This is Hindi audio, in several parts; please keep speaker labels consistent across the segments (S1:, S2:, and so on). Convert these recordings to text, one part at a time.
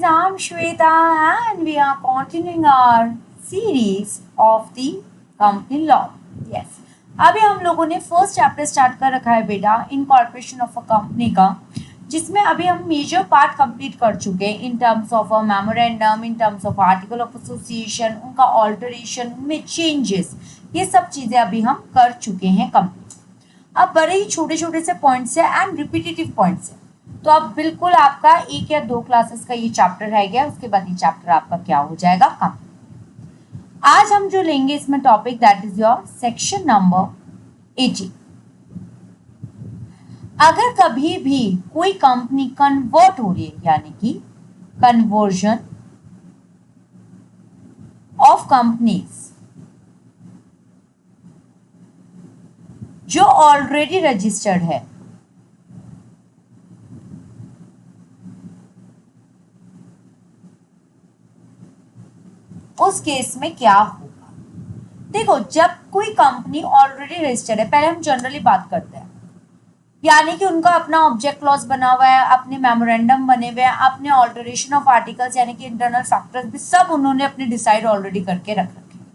S1: I'm Shweta and we are continuing our series of the company law. Yes. अभी हम लोगों ने फर्स्ट चैप्टर स्टार्ट कर रखा है बेटा इनकॉर्पोरेशन ऑफ अ कंपनी का, जिसमें अभी हम मेजर पार्ट कंप्लीट कर चुके हैं in terms of a memorandum, in terms of article of association, उनका ऑल्टरेशन, उनमें चेंजेस, ये सब चीज़ें अभी हम कर चुके हैं कंप्लीट। अब बड़े ही छोटे छोटे से पॉइंट्स है एंड रिपीटेटिव पॉइंट्स है, तो अब बिल्कुल आपका एक या दो क्लासेस का ये चैप्टर रह गया, उसके बाद ये चैप्टर आपका क्या हो जाएगा कम। आज हम जो लेंगे इसमें topic that is your section number 80। अगर कभी भी कोई कंपनी कन्वर्ट हो रही है, यानी कि कन्वर्जन ऑफ कंपनीज जो ऑलरेडी रजिस्टर्ड है, उस केस में क्या होगा। देखो, जब कोई कंपनी ऑलरेडी रजिस्टर्ड है, पहले हम जनरली बात करते हैं, यानी कि उनका अपना ऑब्जेक्ट क्लॉज बना हुआ है, अपने मेमोरेंडम बने हुए हैं, अपने ऑल्टरेशन ऑफ आर्टिकल्स यानी कि इंटरनल फैक्टर्स भी सब उन्होंने अपने डिसाइड ऑलरेडी करके रख रखे हैं।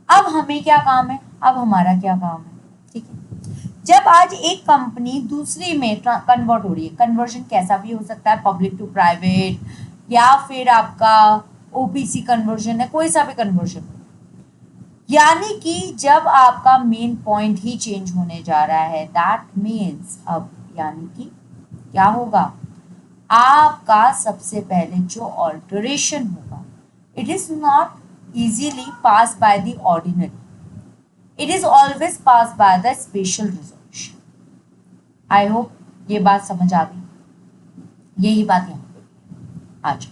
S1: अब हमें क्या काम है, अब हमारा क्या काम है, ठीक है। जब आज एक कंपनी दूसरी में कन्वर्ट हो रही है, कन्वर्जन कैसा भी हो सकता है, पब्लिक टू प्राइवेट या फिर आपका ओपीसी कन्वर्जन है, कोई सा भी कन्वर्जन, यानी कि जब आपका मेन पॉइंट ही चेंज होने जा रहा है, दैट मीन्स अब यानी कि क्या होगा, आपका सबसे पहले जो ऑल्टरेशन होगा, it is not easily pass by the ordinary, it is always pass by the special resolution. I hope ये बात समझ आ गई, यही बात यहाँ पे आज।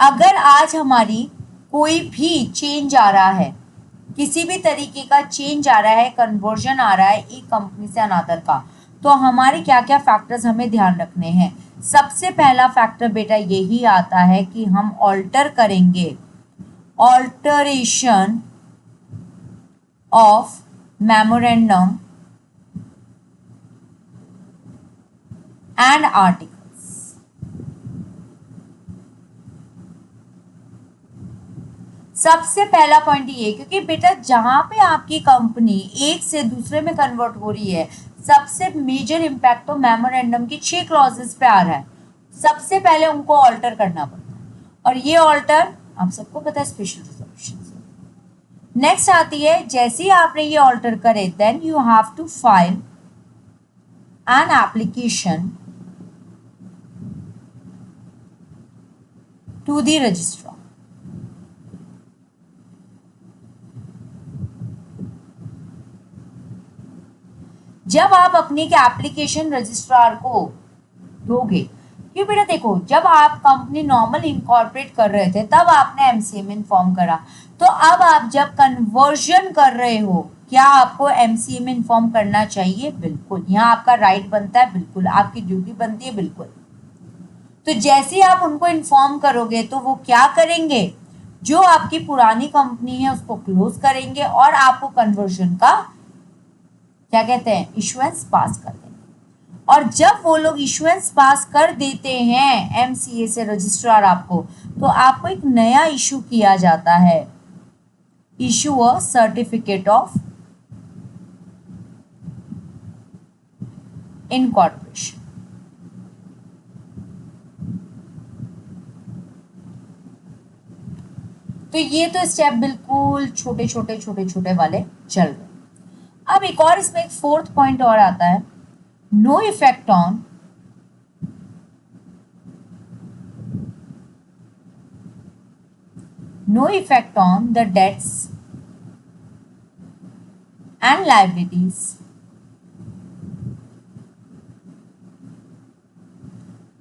S1: अगर आज हमारी कोई भी चेंज आ रहा है, किसी भी तरीके का चेंज आ रहा है, कन्वर्जन आ रहा है एक कंपनी से अनादर का, तो हमारे क्या क्या फैक्टर्स हमें ध्यान रखने हैं। सबसे पहला फैक्टर बेटा यही आता है कि हम ऑल्टर करेंगे, alteration of memorandum and article. सबसे पहला पॉइंट ये, क्योंकि बेटा जहां पे आपकी कंपनी एक से दूसरे में कन्वर्ट हो रही है, सबसे मेजर इम्पैक्ट तो मेमोरेंडम की 6 क्लॉजेस पे आ रहा है। सबसे पहले उनको ऑल्टर करना पड़ता है, और ये ऑल्टर आप सबको पता है स्पेशल रिजोल्यूशन से। नेक्स्ट आती है, जैसे ही आपने ये ऑल्टर करे, then you have to file an application to the registrar. जब आप अपनी के एप्लीकेशन रजिस्ट्रार को दोगे, क्यों बेटा देखो, जब आप कंपनी नॉर्मल इनकॉर्पोरेट कर रहे थे तब आपने एमसीए में इन्फॉर्म करा, तो अब आप जब कन्वर्जन कर रहे हो, क्या आपको एमसीए में इन्फॉर्म करना चाहिए? बिल्कुल, यहाँ आपका राइट बनता है, बिल्कुल आपकी ड्यूटी बनती है, बिल्कुल। तो जैसे ही आप उनको इन्फॉर्म करोगे तो वो क्या करेंगे, जो आपकी पुरानी कंपनी है उसको क्लोज करेंगे और आपको कन्वर्जन का क्या कहते हैं, इशुएंस पास कर देंगे। और जब वो लोग इशुएंस पास कर देते हैं एमसीए से रजिस्ट्रार आपको, तो आपको एक नया इशू किया जाता है, issue a certificate of incorporation. तो ये तो स्टेप बिल्कुल छोटे छोटे वाले चल रहे। अब एक और इसमें एक फोर्थ पॉइंट और आता है, no effect on the debts and liabilities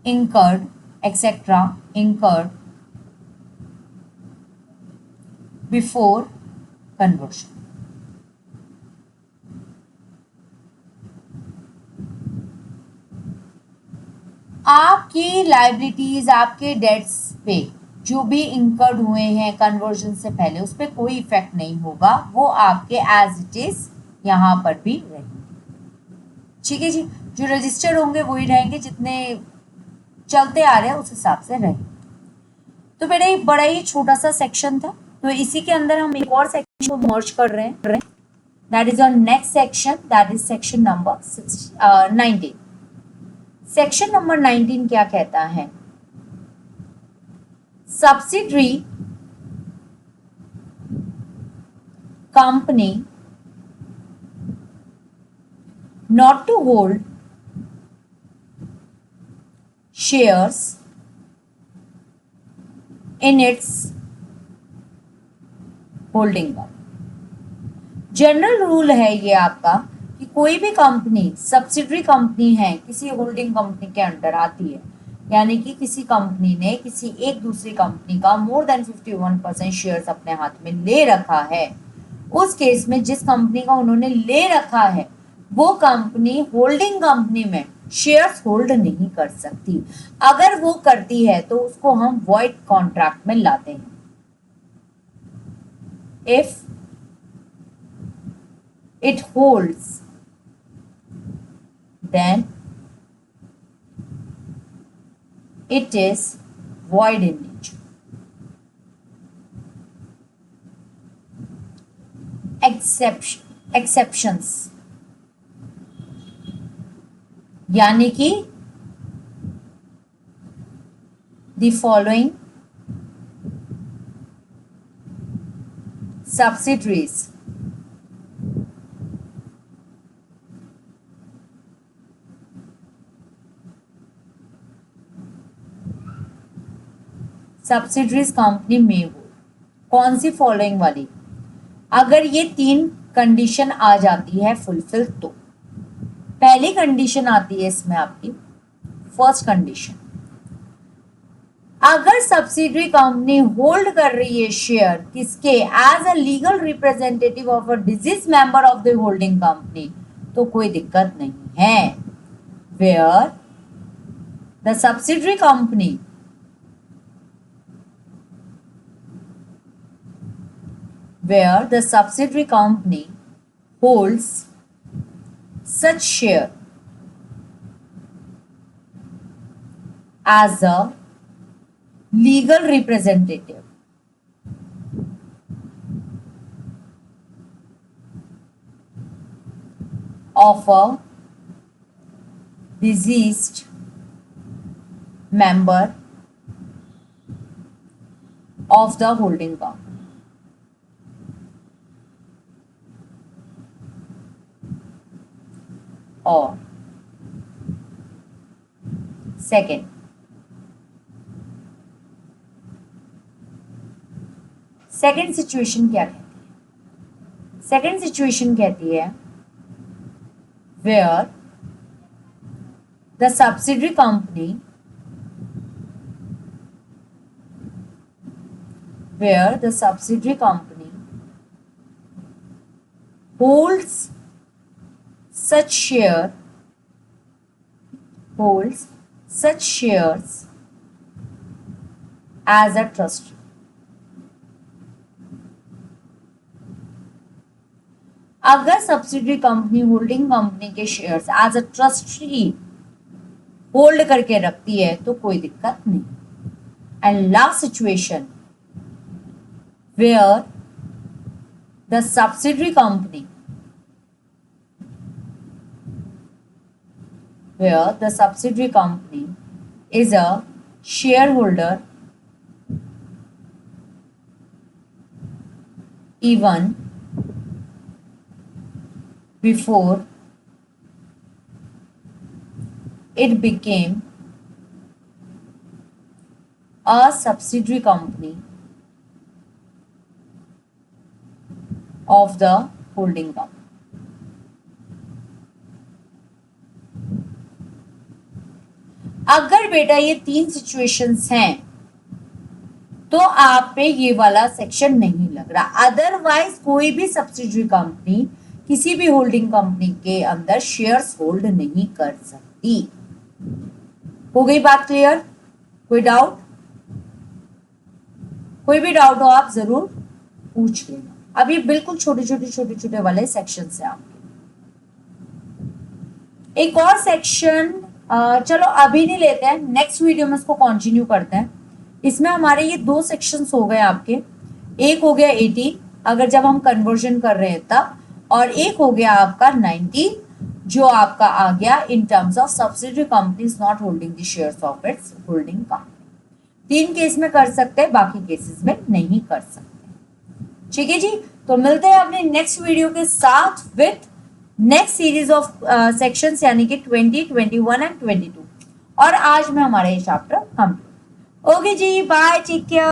S1: incurred etc. incurred before conversion। आपकी लायबिलिटीज, आपके डेट्स पे जो भी इंकर्ड हुए हैं कन्वर्जन से पहले, उस पर कोई इफेक्ट नहीं होगा, वो आपके एज इट इज यहाँ पर भी रहेंगे। ठीक है जी, जो रजिस्टर होंगे वही रहेंगे, जितने चलते आ रहे हैं उस हिसाब से रहे। तो बेटा ये बड़ा ही छोटा सा सेक्शन था, तो इसी के अंदर हम एक और सेक्शन को मर्ज कर रहे हैं, that is on next section, that is section number 19। Section number 19 क्या कहता है? Subsidiary company not to hold shares in its holding company। General rule है ये आपका कि कोई भी कंपनी सब्सिडरी कंपनी है, किसी होल्डिंग कंपनी के अंडर आती है, यानी कि किसी कंपनी ने किसी एक दूसरी कंपनी का मोर देन 51% शेयर्स अपने हाथ में ले रखा है, उस केस में जिस कंपनी का उन्होंने ले रखा है वो कंपनी होल्डिंग कंपनी में शेयर्स होल्ड नहीं कर सकती। अगर वो करती है तो उसको हम वॉइड कॉन्ट्रैक्ट में लाते हैं। If it holds then it is void in nature। Exceptions यानी कि the following subsidiaries कंपनी में हो। कौन सी फॉलोइंग वाली? अगर ये 3 कंडीशन आ जाती है फुलफिल, तो पहली कंडीशन आती है इसमें आपकी फर्स्ट कंडीशन, अगर सब्सिडरी कंपनी होल्ड कर रही है शेयर किसके? As a legal representative of a deceased member of the holding company, तो कोई दिक्कत नहीं है। Where the subsidiary company holds such share as a legal representative of a deceased member of the holding company, और सेकेंड सिचुएशन क्या कहती है? सेकेंड सिचुएशन कहती है where the subsidiary company holds such shares as a trustee। अगर सब्सिडरी कंपनी होल्डिंग कंपनी के shares as a trustee hold करके रखती है तो कोई दिक्कत नहीं। And last situation where the subsidiary company is a shareholder even before it became a subsidiary company of the holding company। अगर बेटा ये 3 सिचुएशंस हैं तो आप पे ये वाला सेक्शन नहीं लग रहा। अदरवाइज कोई भी सब्सिडरी कंपनी किसी भी होल्डिंग कंपनी के अंदर शेयर्स होल्ड नहीं कर सकती। हो गई बात क्लियर? कोई डाउट? कोई भी डाउट हो आप जरूर पूछ लेना। अब ये बिल्कुल छोटे छोटे वाले सेक्शन है आपके। एक और सेक्शन चलो अभी नहीं लेते हैं, नेक्स्ट वीडियो में इसको कंटिन्यू करते हैं। इसमें हमारे ये 2 सेक्शंस हो गए आपके, एक हो गया 18 अगर जब हम कन्वर्जन कर रहे हैं तब, और एक हो गया आपका 19 जो आपका आ गया in terms of subsidiary companies not holding the shares of its holding company. 3 case में कर सकते हैं, बाकी केसेस में नहीं कर सकते। ठीक है जी, तो मिलते हैं अपने नेक्स्ट वीडियो के साथ with next series of sections यानी कि 20, 21 एंड 22। और आज में हमारा ये चैप्टर कंप्लीट। ओके जी, बाय, टेक केयर।